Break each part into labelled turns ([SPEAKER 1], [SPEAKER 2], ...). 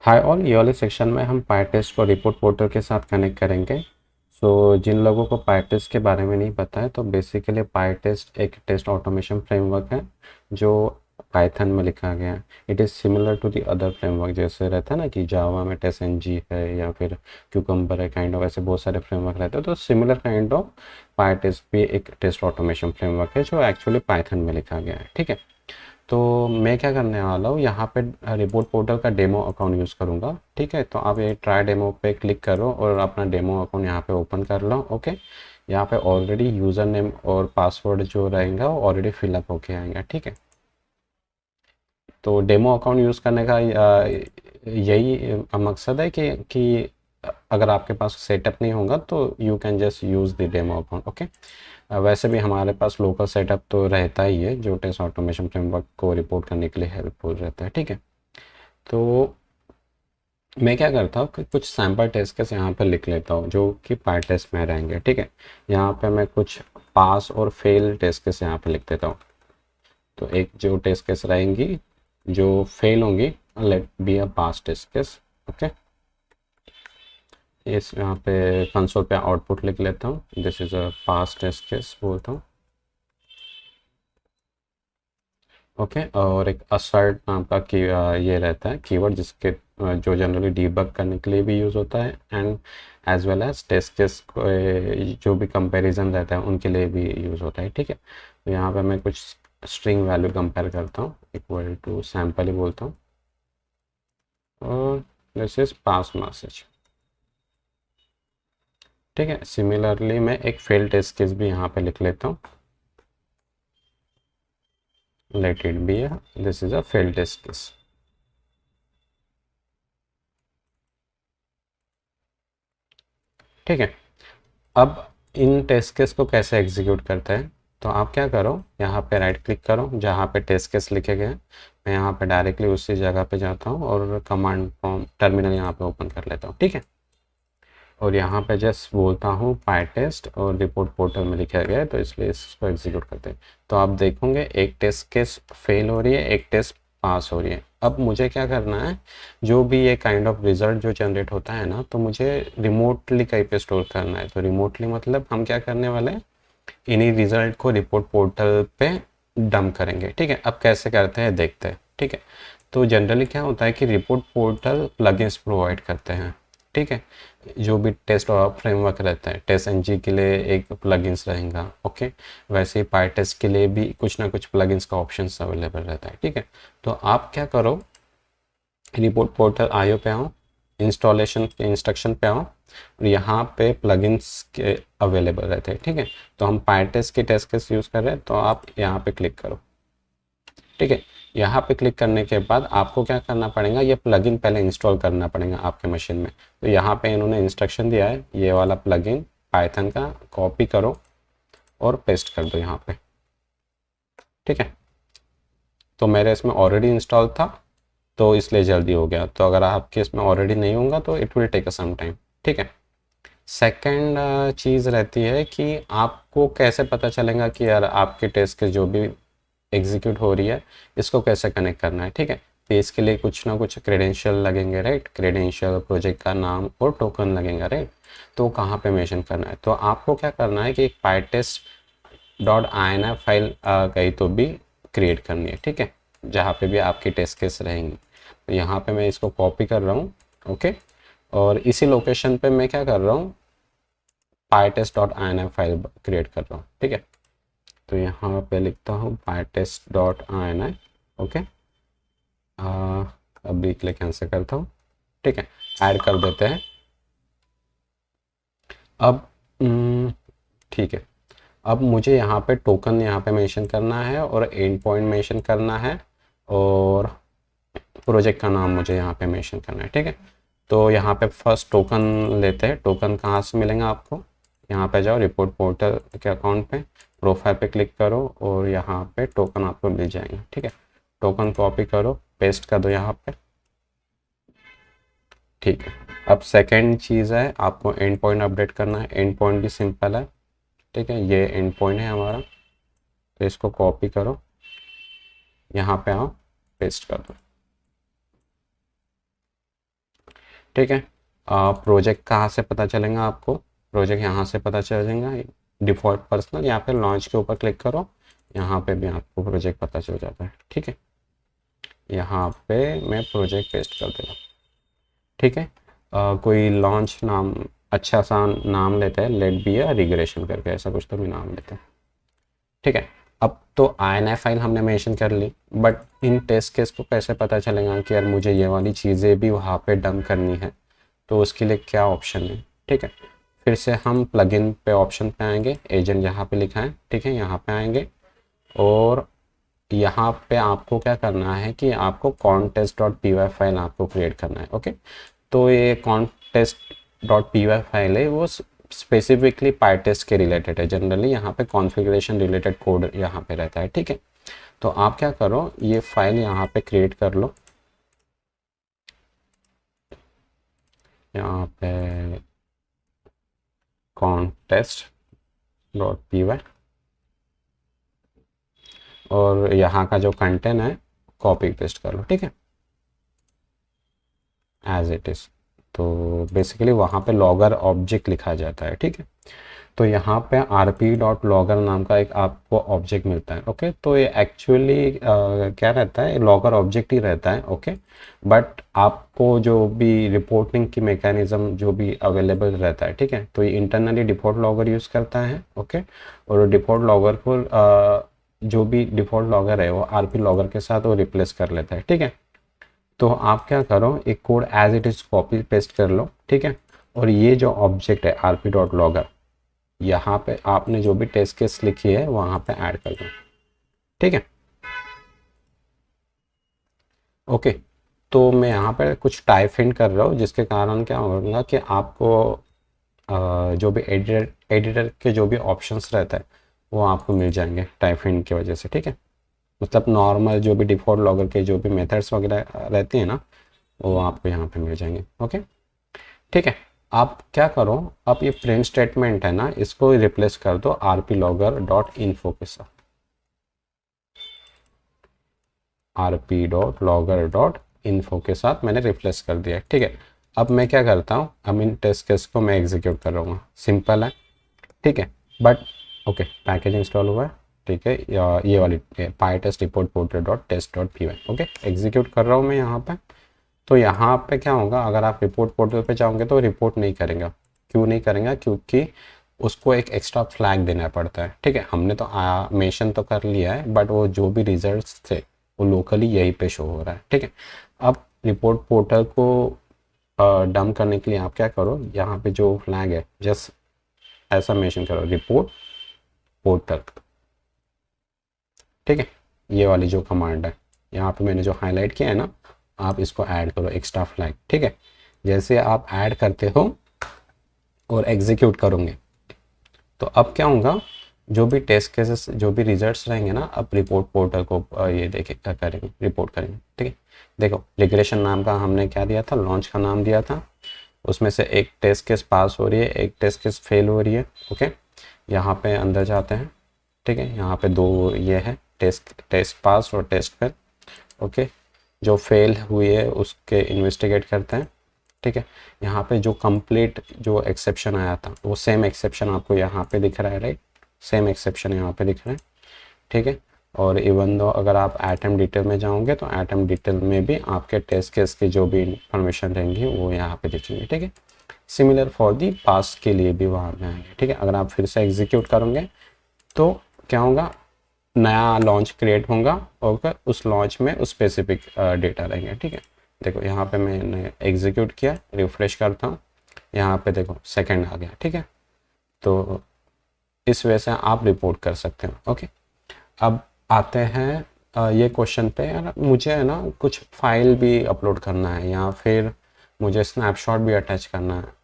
[SPEAKER 1] Hi all, ये वाले section में हम पाइटेस्ट को रिपोर्ट पोर्टल के साथ कनेक्ट करेंगे। सो जिन लोगों को पाइटेस्ट के बारे में नहीं पता है, तो बेसिकली पाइटेस्ट एक टेस्ट ऑटोमेशन फ्रेमवर्क है जो पाइथन में लिखा गया है। It is similar to the other framework, जैसे रहता है ना कि जावा में टेस्ट एन जी है या फिर क्यूकम्बर है, काइंड ऑफ ऐसे बहुत सारे फ्रेमवर्क रहते हैं। तो सिमिलर काइंड ऑफ पाइटेस्ट भी एक टेस्ट ऑटोमेशन फ्रेमवर्क है जो एक्चुअली पाइथन में लिखा गया है। ठीक है, तो मैं क्या करने वाला हूँ, यहाँ पे रिपोर्ट पोर्टल का डेमो अकाउंट यूज़ करूँगा। ठीक है, तो आप ये ट्राई डेमो पे क्लिक करो और अपना डेमो अकाउंट यहाँ पे ओपन कर लो। ओके, यहाँ पे ऑलरेडी यूज़र नेम और पासवर्ड जो रहेगा वो ऑलरेडी फिलअप होके आएगा। ठीक है, तो डेमो अकाउंट यूज़ करने का यही मकसद है कि अगर आपके पास सेटअप नहीं होगा तो you can just use the demo account. Okay, वैसे भी हमारे पास लोकल सेटअप तो रहता ही है जो टेस्ट ऑटोमेशन फ्रेमवर्क को रिपोर्ट करने के लिए हेल्पफुल रहता है। ठीक है, तो मैं क्या करता हूँ कि कुछ सैम्पल टेस्ट केस यहाँ पे लिख लेता हूँ जो कि पार्ट टेस्ट में रहेंगे। ठीक है, यहाँ पे मैं कुछ पास और फेल टेस्ट केस यहाँ पे लिख देता हूँ। तो एक जो टेस्ट केस रहेंगी जो फेल होंगी, let be a pass test case. Okay, इस यहाँ पे कंसोल पे आउटपुट लिख लेता हूँ, this is a pass test case बोलता हूँ। ओके, और एक असर्ट नाम का की ये रहता है कीवर्ड जिसके जो जनरली डीबग करने के लिए भी यूज़ होता है, and as well as test case जो भी कंपैरिजन रहता है उनके लिए भी यूज़ होता है। ठीक है, तो यहाँ पे मैं कुछ स्ट्रिंग वैल्यू कंपेयर करता हूँ, इक्वल टू सैम्पल ही बोलता हूँ, और दिस इज पास मैसेज। ठीक है, सिमिलरली मैं एक फेल टेस्ट केस भी यहाँ पे लिख लेता हूँ, let it be this is a fail test case. ठीक है, अब इन टेस्ट केस को कैसे एग्जीक्यूट करते हैं, तो आप क्या करो, यहाँ पे राइट क्लिक करो जहाँ पे टेस्ट केस लिखे गए हैं, मैं यहाँ पे डायरेक्टली उसी जगह पे जाता हूँ और कमांड प्रॉम्प्ट टर्मिनल यहाँ पे ओपन कर लेता हूँ। ठीक है, और यहाँ पे जस्ट बोलता हूँ पाइटेस्ट और रिपोर्ट पोर्टल में लिखा गया है, तो इसलिए इसको एग्जीक्यूट करते हैं। तो आप देखोगे एक टेस्ट केस फेल हो रही है, एक टेस्ट पास हो रही है। अब मुझे क्या करना है, जो भी ये काइंड ऑफ रिजल्ट जो जनरेट होता है ना, तो मुझे रिमोटली कहीं पे स्टोर करना है। तो रिमोटली मतलब हम क्या करने वाले हैं, इन्हीं रिजल्ट को रिपोर्ट पोर्टल पे डंप करेंगे। ठीक है, अब कैसे करते हैं देखते हैं। ठीक है, तो जनरली क्या होता है कि रिपोर्ट पोर्टल प्लगइन्स प्रोवाइड करते हैं। ठीक है, जो भी टेस्ट फ्रेमवर्क रहता है, टेस्ट एनजी के लिए एक प्लगइन्स रहेगा। ओके, वैसे ही पाइटेस्ट के लिए भी कुछ ना कुछ प्लगइन्स का ऑप्शन अवेलेबल रहता है। ठीक है, तो आप क्या करो, रिपोर्ट पोर्टल आईओ पे आओ, इंस्टॉलेशन के इंस्ट्रक्शन पे आओ, और यहाँ पे प्लगइन्स के अवेलेबल रहते हैं। ठीक है, तो हम पाइटेस्ट के टेस्ट केस यूज़ कर रहे हैं, तो आप यहाँ पे क्लिक करो। ठीक है, यहाँ पे क्लिक करने के बाद आपको क्या करना पड़ेगा, ये प्लगइन पहले इंस्टॉल करना पड़ेगा आपके मशीन में। तो यहाँ पे इन्होंने इंस्ट्रक्शन दिया है, ये वाला प्लगइन पाइथन का कॉपी करो और पेस्ट कर दो यहाँ पे। ठीक है, तो मेरे इसमें ऑलरेडी इंस्टॉल था तो इसलिए जल्दी हो गया। तो अगर आपके इसमें ऑलरेडी नहीं होगा तो it will take a some time. ठीक है, सेकंड चीज़ रहती है कि आपको कैसे पता चलेगा कि यार आपके टेस्ट के जो भी एग्जीक्यूट हो रही है इसको कैसे कनेक्ट करना है। ठीक है, तो इसके लिए कुछ ना कुछ क्रेडेंशियल लगेंगे, राइट, क्रेडेंशियल, प्रोजेक्ट का नाम और टोकन लगेगा, राइट। तो कहाँ पे मेंशन करना है, तो आपको क्या करना है कि एक पाइटेस्ट डॉट आई फाइल कहीं तो भी क्रिएट करनी है। ठीक है, जहाँ पे भी आपकी टेस्ट केस रहेंगी, तो यहाँ पे मैं इसको कॉपी कर रहा हूँ। ओके, और इसी लोकेशन पे मैं क्या कर रहा हूँ, पाइटेस्ट डॉट आई फाइल क्रिएट कर रहा हूँ। ठीक है, तो यहाँ पे लिखता हूँ पाइटेस्ट डॉट आई। ओके, अभी के लिए कैंसिल करता हूँ। ठीक है, ऐड कर देते हैं। अब ठीक है, अब मुझे यहाँ पे टोकन यहाँ पे मेंशन करना है और एंड पॉइंट मेंशन करना है, और प्रोजेक्ट का नाम मुझे यहाँ पे मेंशन करना है। ठीक है, तो यहाँ पे फर्स्ट टोकन लेते हैं। टोकन कहाँ से मिलेगा आपको, यहाँ पे जाओ रिपोर्ट पोर्टल के अकाउंट पे, प्रोफाइल पे क्लिक करो और यहाँ पे टोकन आपको मिल जाएंगे। ठीक है, टोकन कॉपी करो, पेस्ट कर दो यहाँ पे। ठीक है, अब सेकेंड चीज़ है, आपको एंड पॉइंट अपडेट करना है। एंड पॉइंट भी सिंपल है। ठीक है, ये एंड पॉइंट है हमारा, तो इसको कॉपी करो, यहाँ पे आओ, पेस्ट कर दो। ठीक है। प्रोजेक्ट कहाँ से पता चलेगा आपको? प्रोजेक्ट यहाँ से पता चलेगा, डिफ़ॉल्ट पर्सनल या फिर लॉन्च के ऊपर क्लिक करो, यहाँ पे भी आपको प्रोजेक्ट पता चल जाता है। ठीक है, यहाँ पे मैं प्रोजेक्ट पेस्ट कर देगा। ठीक है, कोई लॉन्च नाम, अच्छा सा नाम लेते हैं, लेट बी अ रिग्रेशन करके, ऐसा कुछ तो भी नाम लेते हैं। ठीक है, अब तो INI फाइल हमने मेंशन कर ली, बट इन टेस्ट केस को कैसे पता चलेगा कि यार मुझे ये वाली चीज़ें भी वहाँ पे डंप करनी है? तो उसके लिए क्या ऑप्शन है? ठीक है, फिर से हम प्लगइन पे ऑप्शन पे आएंगे, एजेंट जहाँ पे लिखा है, ठीक है, यहाँ पे आएंगे और यहाँ पे आपको क्या करना है कि आपको contest.py फाइल आपको क्रिएट करना है। ओके, तो ये contest.py फाइल है, वो स्पेसिफिकली पाइटेस्ट के रिलेटेड है। जनरली यहाँ पे कॉन्फ़िगरेशन रिलेटेड कोड यहाँ पे रहता है। ठीक है, तो आप क्या करो, ये फाइल यहाँ पे क्रिएट कर लो, यहाँ पे contest.py और यहाँ का जो कंटेंट है कॉपी पेस्ट कर लो। ठीक है, एज इट इज़। तो बेसिकली वहाँ पे लॉगर ऑब्जेक्ट लिखा जाता है। ठीक है, तो यहाँ पे rp.logger नाम का एक आपको ऑब्जेक्ट मिलता है। ओके, तो ये एक्चुअली क्या रहता है, लॉगर ऑब्जेक्ट ही रहता है। ओके, बट आपको जो भी रिपोर्टिंग की मैकेनिज्म जो भी अवेलेबल रहता है, ठीक है, तो ये इंटरनली डिफ़ॉल्ट लॉगर यूज़ करता है। ओके, और डिफ़ॉल्ट लॉगर को जो भी डिफ़ॉल्ट लॉगर है वो आरपी लॉगर के साथ वो रिप्लेस कर लेता है। ठीक है, तो आप क्या करो, एक code as it is copy paste कर लो। ठीक है, और ये जो ऑब्जेक्ट है rp.logger, यहाँ पे आपने जो भी टेस्ट केस लिखी है वहाँ पे ऐड कर दो। ठीक है, ओके, तो मैं यहाँ पे कुछ टाइप हिंट कर रहा हूँ, जिसके कारण क्या होगा कि आपको जो भी एडिटर के जो भी ऑप्शंस रहता है वो आपको मिल जाएंगे टाइप हिंट की वजह से। ठीक है, मतलब नॉर्मल जो भी डिफ़ॉल्ट लॉगर के जो भी मेथड्स वगैरह रहती है ना, वो आपको यहाँ पे मिल जाएंगे। ओके, ठीक है, आप क्या करो, आप ये प्रिंट स्टेटमेंट है ना, इसको रिप्लेस कर दो rp.logger.info के साथ, rp.logger.info के साथ मैंने रिप्लेस कर दिया। ठीक है, अब मैं क्या करता हूँ, अब इन टेस्ट केस को मैं एग्जीक्यूट करूँगा। सिंपल है। ठीक है, बट ओके, पैकेज इंस्टॉल हुआ है। ठीक है, ये वाली pytest report porter dot test dot py। Okay, execute कर रहा हूँ मैं यहाँ पे। तो यहाँ पे क्या होगा, अगर आप रिपोर्ट पोर्टल पे जाओगे तो रिपोर्ट नहीं करेगा। क्यों नहीं करेगा? क्योंकि उसको एक एक्स्ट्रा फ्लैग देना पड़ता है। ठीक है, हमने तो मेंशन तो कर लिया है, बट वो जो भी रिजल्ट्स थे वो लोकली यहीं पे शो हो रहा है। ठीक है, अब रिपोर्ट पोर्टल को डंप करने के लिए आप क्या करो, यहाँ पे जो फ्लैग है जस्ट ऐसा मेंशन करो, रिपोर्ट पोर्टल। ठीक है, ये वाली जो कमांड है यहाँ पे मैंने जो हाईलाइट किया है ना, आप इसको ऐड करो एक्स्ट्रा फ्लैग। ठीक है, जैसे आप ऐड करते हो और एग्जीक्यूट करोगे तो अब क्या होगा, जो भी टेस्ट केसेस जो भी रिजल्ट्स रहेंगे ना, अब रिपोर्ट पोर्टल को ये देखे क्या करेंगे, रिपोर्ट करेंगे। ठीक है, देखो रिग्रेशन नाम का हमने क्या दिया था, लॉन्च का नाम दिया था, उसमें से एक टेस्ट केस पास हो रही है, एक टेस्ट केस फेल हो रही है। ओके, यहाँ पे अंदर जाते हैं। ठीक है, यहाँ पे दो ये है, टेस्ट पास और टेस्ट फेल। ओके, जो फेल हुई है उसके इन्वेस्टिगेट करते हैं। ठीक है, यहाँ पे जो कंप्लीट जो एक्सेप्शन आया था वो सेम एक्सेप्शन आपको यहाँ पे दिख रहा है, राइट? सेम एक्सेप्शन यहाँ पे दिख रहा है। ठीक है, और इवन दो अगर आप एटम डिटेल में जाओगे तो एटम डिटेल में भी आपके टेस्ट केस की जो भी इंफॉर्मेशन रहेंगी वो यहाँ पे दिखेंगी। ठीक है, सिमिलर फॉर दी पास के लिए भी वहाँ पे आएंगे। ठीक है, अगर आप फिर से एग्जीक्यूट करोगे तो क्या होगा, नया लॉन्च क्रिएट होगा और उस लॉन्च में उस स्पेसिफिक डेटा रहेंगे। ठीक है, देखो यहाँ पे मैंने एग्जीक्यूट किया, रिफ्रेश करता हूँ, यहाँ पे देखो सेकंड आ गया। ठीक है, तो इस वजह से आप रिपोर्ट कर सकते हो। ओके, अब आते हैं ये क्वेश्चन पे, यार मुझे है ना कुछ फाइल भी अपलोड करना है या फिर मुझे स्नैपशॉट भी अटैच करना है।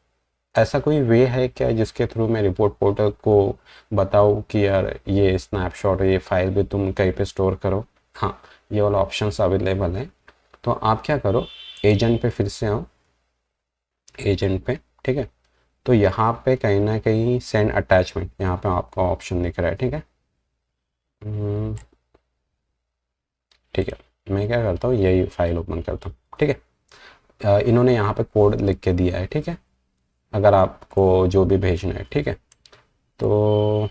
[SPEAKER 1] ऐसा कोई वे है क्या जिसके थ्रू मैं रिपोर्ट पोर्टल को बताऊँ कि यार ये स्नैपशॉट ये फाइल भी तुम कहीं पे स्टोर करो? हाँ, ये वाला ऑप्शंस अवेलेबल है। तो आप क्या करो, एजेंट पे फिर से आओ, एजेंट पे। ठीक है, तो यहाँ पे कहीं ना कहीं सेंड अटैचमेंट यहाँ पे आपका ऑप्शन दिख रहा है। ठीक है, ठीक है, मैं क्या करता हूँ, यही फाइल ओपन करता हूँ। ठीक है, इन्होंने यहाँ पे कोड लिख के दिया है, ठीक है, अगर आपको जो भी भेजना है, ठीक है। तो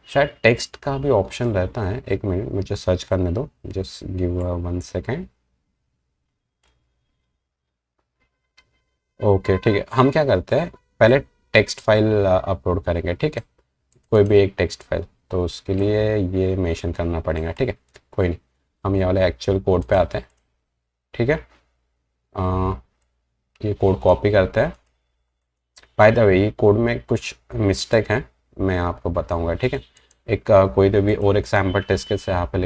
[SPEAKER 1] शायद टेक्स्ट का भी ऑप्शन रहता है, एक मिनट मुझे सर्च करने दो, जस्ट गिव 1 सेकेंड। ओके ठीक है, हम क्या करते हैं, पहले टेक्स्ट फाइल अपलोड करेंगे, ठीक है, कोई भी एक टेक्स्ट फाइल, तो उसके लिए ये मेंशन करना पड़ेगा, ठीक है, कोई नहीं, हम ये वाले एक्चुअल कोड पे आते हैं, ठीक है। अ, ये कोड कॉपी करते हैं। बाय द वे ये कोड में कुछ मिस्टेक है, मैं आपको बताऊंगा, ठीक है। एक कोई तो भी और एक सैम्पल टेस्ट केस यहाँ पे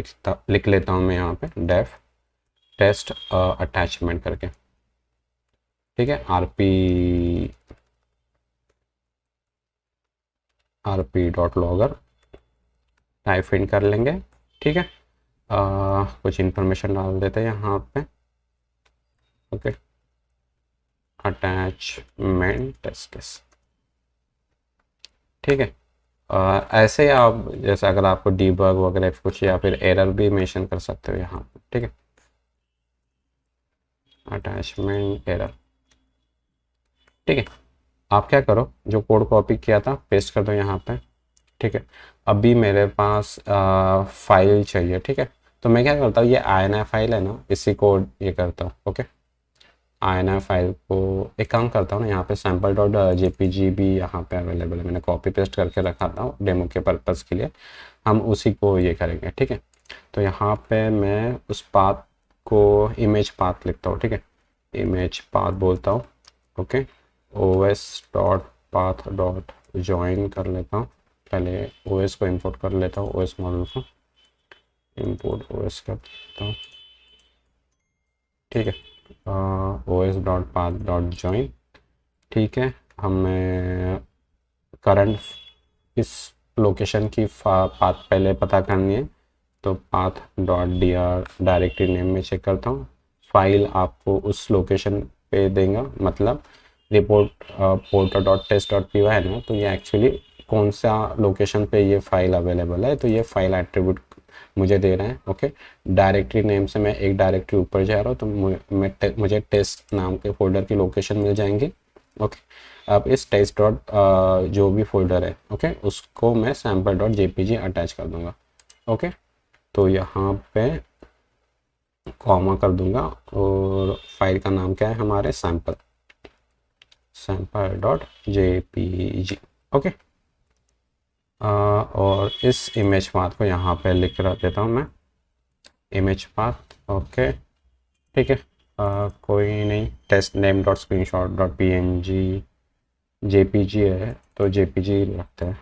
[SPEAKER 1] लिख लेता हूँ मैं, यहाँ पे डेफ टेस्ट अटैचमेंट करके, ठीक है, RP dot logger type in कर लेंगे, ठीक है। कुछ इन्फॉर्मेशन डाल देते हैं यहाँ पे, ओके, अटैचमेंट टेस्ट केस, ठीक है। ऐसे ही आप जैसे अगर आपको डीबग वगैरह कुछ या फिर एरर भी मेंशन कर सकते हो यहाँ पे, ठीक है, अटैचमेंट एरर, ठीक है। आप क्या करो, जो कोड कॉपी किया था पेस्ट कर दो यहाँ पे, ठीक है। अभी मेरे पास फाइल चाहिए, ठीक है, तो मैं क्या करता हूँ, ये INI फाइल है ना, इसी को ये करता हूँ, ओके। INI फाइल को एक काम करता हूँ ना, यहाँ पे सैम्पल डॉट JPG भी यहाँ पे अवेलेबल है, मैंने कॉपी पेस्ट करके रखा था डेमो के पर्पज़ के लिए, हम उसी को ये करेंगे, ठीक है। तो यहाँ पे मैं उस पाथ को इमेज पाथ लिखता हूँ, ठीक है, इमेज पाथ बोलता हूँ, okay. os dot path dot join कर लेता हूँ, पहले OS को इंपोर्ट कर लेता हूँ, OS मॉडल को इंपोर्ट OS कर देता हूँ, ठीक है, OS dot path dot join, ठीक है। हमें करंट इस लोकेशन की पाथ पहले पता करनी है, तो पाथ डॉट डायरेक्टरी नेम में चेक करता हूँ, फाइल आपको उस लोकेशन पे देगा, मतलब report porter dot test dot P है ना, तो ये एक्चुअली कौन सा लोकेशन पे ये फाइल अवेलेबल है, तो ये फाइल एट्रीब्यूट मुझे दे रहे हैं, ओके। डायरेक्टरी नेम से मैं एक डायरेक्टरी ऊपर जा रहा हूँ, तो मुझे टेस्ट नाम के फोल्डर की लोकेशन मिल जाएंगी, ओके। अब इस टेस्ट डॉट जो भी फोल्डर है, ओके, उसको मैं सैम्पल डॉट JPG अटैच कर दूंगा, ओके। तो यहाँ पे कॉमा कर दूंगा, और फाइल का नाम क्या है हमारे, सैम्पल डॉट JPG, ओके। और इस इमेज पाथ को यहाँ पे लिख रख देता हूँ मैं, इमेज पाथ, ओके, ठीक है। कोई नहीं, test name dot screenshot dot PNG JPG है, तो JPG रखते हैं,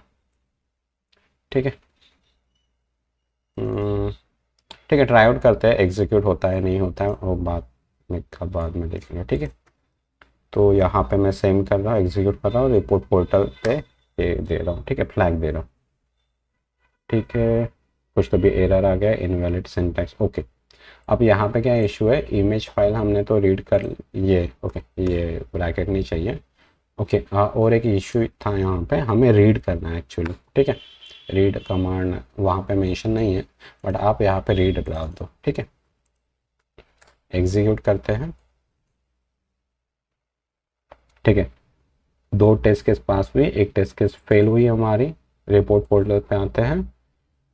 [SPEAKER 1] ठीक है। ठीक है, ट्राई आउट करते हैं, एग्जीक्यूट होता है नहीं होता है वो बाद में देखेंगे, ठीक है। तो यहाँ पे मैं सेम कर रहा हूँ, एग्जीक्यूट कर रहा हूँ, रिपोर्ट पोर्टल पे ये दे रहा हूँ, ठीक है, फ्लैग दे रहा हूँ, ठीक है। कुछ तो भी एरर आ गया, इनवैलिड सिंटैक्स, ओके। अब यहाँ पे क्या इशू है, इमेज फाइल हमने तो रीड कर, ये ओके, ये ब्रैकेट नहीं चाहिए, ओके। और एक इशू था, यहाँ पे हमें रीड करना है एक्चुअली, ठीक है, रीड कमांड वहाँ पे मेंशन नहीं है, बट आप यहाँ पे रीड डाल दो, ठीक है। एग्जीक्यूट करते हैं, ठीक है। 2 टेस्ट केस पास हुई, एक टेस्ट केस फेल हुई हमारी, रिपोर्ट पोर्टल पे आते हैं,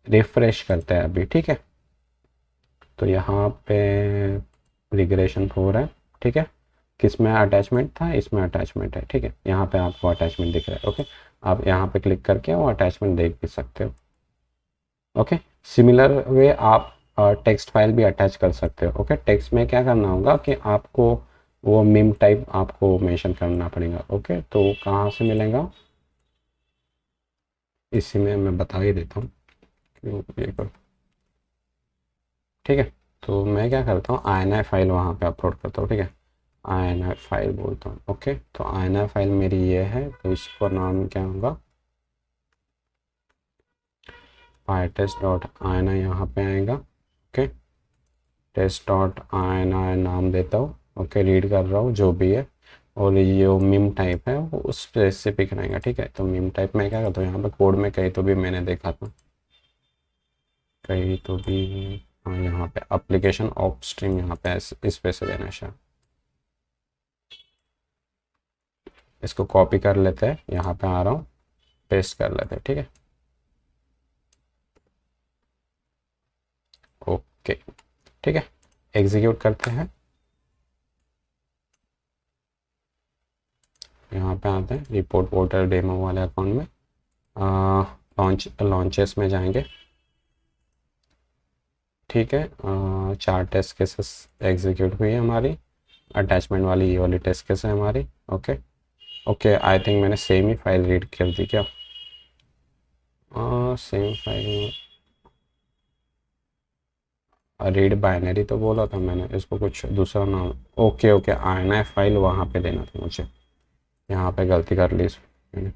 [SPEAKER 1] रिफ्रेश करते हैं अभी, ठीक है। तो यहाँ पे रिग्रेशन हो रहा है, ठीक है, किस में अटैचमेंट था, इसमें अटैचमेंट है, ठीक है, यहाँ पे आपको अटैचमेंट दिख रहा है, ओके। आप यहाँ पे क्लिक करके वो अटैचमेंट देख भी सकते हो, ओके। सिमिलर वे आप टेक्स्ट फाइल भी अटैच कर सकते हो, ओके। टेक्स्ट में क्या करना होगा कि आपको वो मीम टाइप आपको मेंशन करना पड़ेगा, ओके। तो कहाँ से मिलेगा, इसी में मैं बता ही देता हूँ, ये करो, ठीक है। तो मैं क्या करता हूँ, INI फाइल वहाँ पे अपलोड करता हूँ, ठीक है, INI फाइल बोलता हूँ, ओके। तो INI फाइल मेरी ये है, तो इसका नाम क्या होगा, pytest.ini यहाँ पे आएगा, ओके। test.ini नाम देता हूँ, ओके, रीड कर रहा हूँ जो भी है, और ये जो मीम टाइप है वो उस स्पेसिफिक रहेगा, ठीक है। तो मीम टाइप में क्या करता हूँ, यहाँ पे कोड में कहीं तो भी मैंने देखा था, कहीं तो भी हाँ यहाँ पे एप्लीकेशन ऑफ स्ट्रीम यहाँ पे इस पे से देना है शायद। इसको कॉपी कर लेते हैं, यहाँ पे आ रहा हूँ, पेस्ट कर लेते हैं, ठीक है। ओके ठीक है, एग्जीक्यूट करते हैं। यहाँ पे आते हैं रिपोर्ट पोर्टल डेमो वाले अकाउंट में, लॉन्चेस में जाएंगे, ठीक है। 4 टेस्ट केसेस एग्जीक्यूट हुई है हमारी, अटैचमेंट वाली ये वाली टेस्ट केस है हमारी। ओके ओके, आई थिंक मैंने सेम ही फाइल रीड कर दी क्या? सेम फाइल रीड बाइनरी तो बोला था मैंने, इसको कुछ दूसरा नाम। ओके ओके, INI फाइल वहाँ पे देना था मुझे, यहाँ पे गलती कर ली मैंने।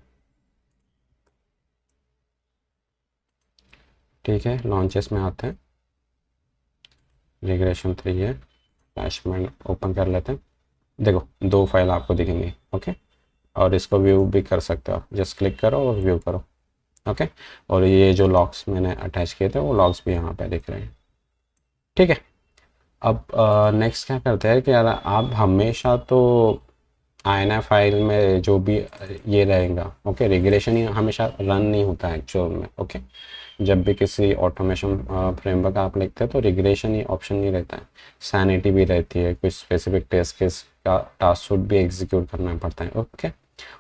[SPEAKER 1] ठीक है, लॉन्चेस में आते हैं, रिग्रेशन 3 है, अटैचमेंट ओपन कर लेते हैं। देखो 2 फाइल आपको दिखेंगी, ओके। और इसको व्यू भी कर सकते हो आप, जस्ट क्लिक करो और व्यू करो, ओके। और ये जो लॉग्स मैंने अटैच किए थे वो लॉग्स भी यहाँ पे दिख रहे हैं, ठीक है। अब नेक्स्ट क्या करते हैं कि यार आप हमेशा तो INI फाइल में जो भी ये रहेगा, ओके, रिग्रेशन ही हमेशा रन नहीं होता है एक्चुअल में, ओके। जब भी किसी ऑटोमेशन फ्रेमवर्क आप लिखते हैं तो रिग्रेशन ही ऑप्शन नहीं रहता है, सैनिटी भी रहती है, कुछ स्पेसिफिक टेस्ट केस का टास्क सूट भी एग्जीक्यूट करना पड़ता है, ओके।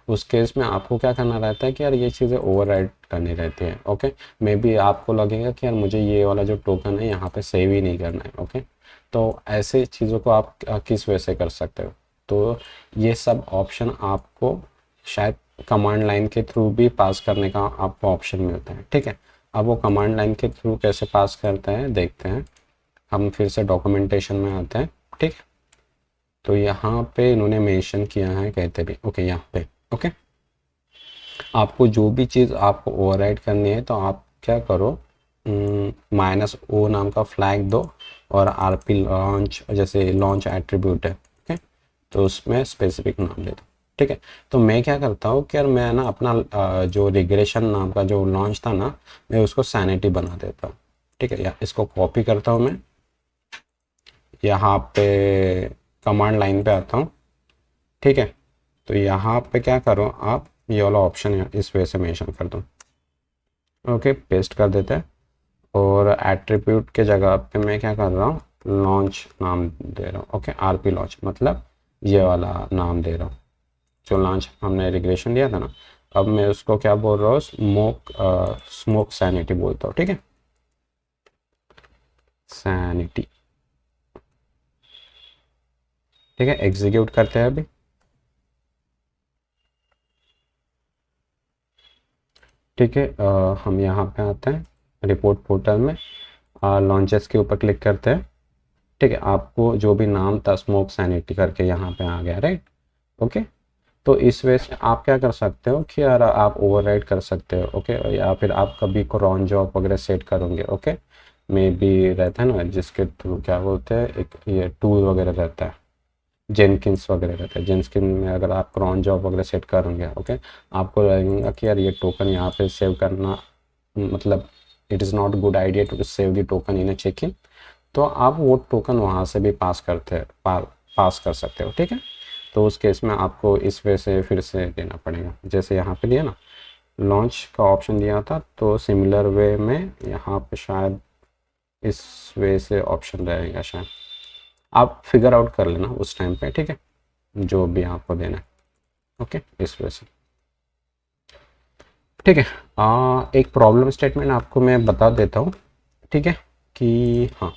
[SPEAKER 1] उस केस में आपको क्या करना रहता है कि यार ये चीज़ें ओवरराइड करनी रहती है, ओके। मे बी आपको लगेगा कि यार मुझे ये वाला जो टोकन है यहाँ पे सेव ही नहीं करना है, ओके। तो ऐसे चीज़ों को आप किस वे से कर सकते हो, तो ये सब ऑप्शन आपको शायद कमांड लाइन के थ्रू भी पास करने का आपको ऑप्शन मिलता है, ठीक है। अब वो कमांड लाइन के थ्रू कैसे पास करते हैं देखते हैं। हम फिर से डॉक्यूमेंटेशन में आते हैं, ठीक है। तो यहाँ पे इन्होंने मेंशन किया है, कहते भी ओके यहाँ पे, ओके। आपको जो भी चीज़ आपको ओवरराइड करनी है तो आप क्या करो, -o नाम का फ्लैग दो और RP लॉन्च, जैसे लॉन्च एट्रीब्यूट है, ओके, तो उसमें स्पेसिफिक नाम दे दो, ठीक है। तो मैं क्या करता हूँ कि यार मैं ना अपना जो रिग्रेशन नाम का जो लॉन्च था ना, मैं उसको सैनिटी बना देता हूँ, ठीक है। या इसको कॉपी करता हूँ मैं, यहाँ पे कमांड लाइन पे आता हूँ, ठीक है। तो यहाँ पे क्या करो आप, ये वाला ऑप्शन इस वजह से मेंशन कर दो, ओके, पेस्ट कर देते हैं। और एट्रीब्यूट के जगह पे मैं क्या कर रहा हूँ, लॉन्च नाम दे रहा हूँ, ओके। RP लॉन्च मतलब ये वाला नाम दे रहा हूँ, जो लॉन्च हमने रिग्रेशन लिया था ना। अब मैं उसको क्या बोल रहा हूँ, स्मोक सैनिटी बोलता हूँ, ठीक है, सैनिटी, ठीक है। एग्जीक्यूट करते हैं अभी, ठीक है। हम यहाँ पे आते हैं रिपोर्ट पोर्टल में, लॉन्चेस के ऊपर क्लिक करते हैं, ठीक है। आपको जो भी नाम था स्मोक सैनिटी करके यहाँ पे आ गया, राइट, ओके। तो इस वजह से आप क्या कर सकते हो कि यार आप ओवरराइड कर सकते हो, ओके। या फिर आप कभी क्रॉन जॉब वगैरह सेट करोगे, ओके, मे बी रहता है ना जिसके थ्रू क्या बोलते हैं, एक ये टूल वगैरह रहता है, जेनकिंस वगैरह रहता है, जेनकिन में अगर आप क्रॉन जॉब वगैरह सेट करोगे, ओके, आपको लगेगा कि यार ये टोकन यहाँ पे सेव करना, मतलब it is not good idea to save the token in a check in, तो आप वो टोकन वहाँ से भी पास कर सकते हो, ठीक है। तो उस केस में आपको इस वे से फिर से देना पड़ेगा, जैसे यहाँ पे दिया ना, लॉन्च का ऑप्शन दिया था, तो सिमिलर वे में यहाँ पे शायद इस वे से ऑप्शन रहेगा शायद, आप फिगर आउट कर लेना उस टाइम पे, ठीक है, जो भी आपको देना है, ओके, इस वजह से, ठीक है। एक प्रॉब्लम स्टेटमेंट आपको मैं बता देता हूँ, ठीक है, कि हाँ,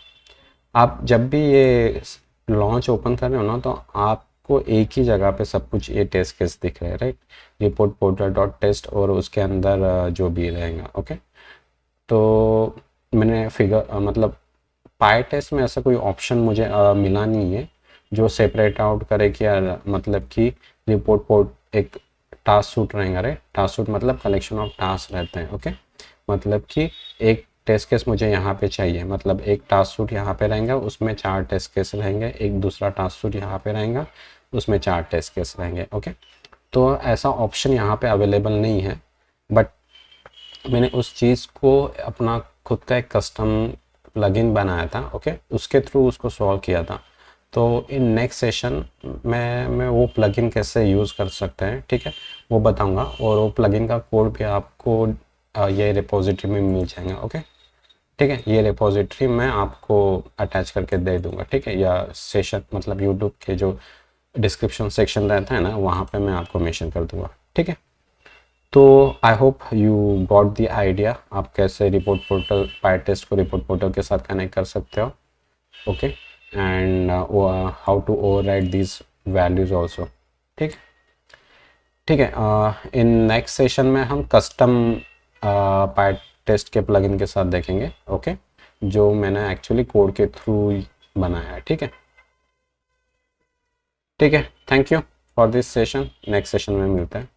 [SPEAKER 1] आप जब भी ये लॉन्च ओपन कर रहे हो ना, तो आपको एक ही जगह पे सब कुछ ये टेस्ट केस दिख रहे हैं, right, report portal dot test, और उसके अंदर जो भी रहेगा, ओके। तो मैंने मतलब पाई टेस्ट में ऐसा कोई ऑप्शन मुझे मिला नहीं है जो सेपरेट आउट करे कि यार मतलब कि रिपोर्ट पोर्ट एक टास्क सूट रहेगा, राइट, टास्क सूट मतलब कलेक्शन ऑफ टास्क रहते हैं, ओके। मतलब कि एक टेस्ट केस मुझे यहाँ पे चाहिए, मतलब एक टास्क सूट यहाँ पे रहेगा, उसमें 4 टेस्ट केस रहेंगे, एक दूसरा टास्क सूट यहाँ पे रहेगा, उसमें 4 टेस्ट केस रहेंगे, ओके। तो ऐसा ऑप्शन यहाँ पे अवेलेबल नहीं है, बट मैंने उस चीज़ को अपना खुद का एक कस्टम प्लगइन बनाया था, ओके, उसके थ्रू उसको सॉल्व किया था। तो इन नेक्स्ट सेशन में मैं वो प्लगइन कैसे यूज़ कर सकते हैं, ठीक है, वो बताऊंगा। और वो प्लगइन का कोड भी आपको ये रिपोजिटरी में मिल जाएगा, ओके, ठीक है। ये रिपोजिटरी मैं आपको अटैच करके दे दूंगा, ठीक है, या सेशन मतलब यूट्यूब के जो डिस्क्रिप्शन सेक्शन रहता है ना, वहाँ पे मैं आपको मेंशन कर दूंगा, ठीक है। तो I hope you got the idea आप कैसे रिपोर्ट पोर्टल पाइटेस्ट को रिपोर्ट पोर्टल के साथ कनेक्ट कर सकते हो, okay, and how to override these values also, ठीक, ठीक है। इन नेक्स्ट सेशन में हम कस्टम पाइट टेस्ट के प्लगइन के साथ देखेंगे, ओके, जो मैंने एक्चुअली कोड के थ्रू बनाया है, ठीक है, ठीक है। Thank you for this session, next session में मिलते हैं।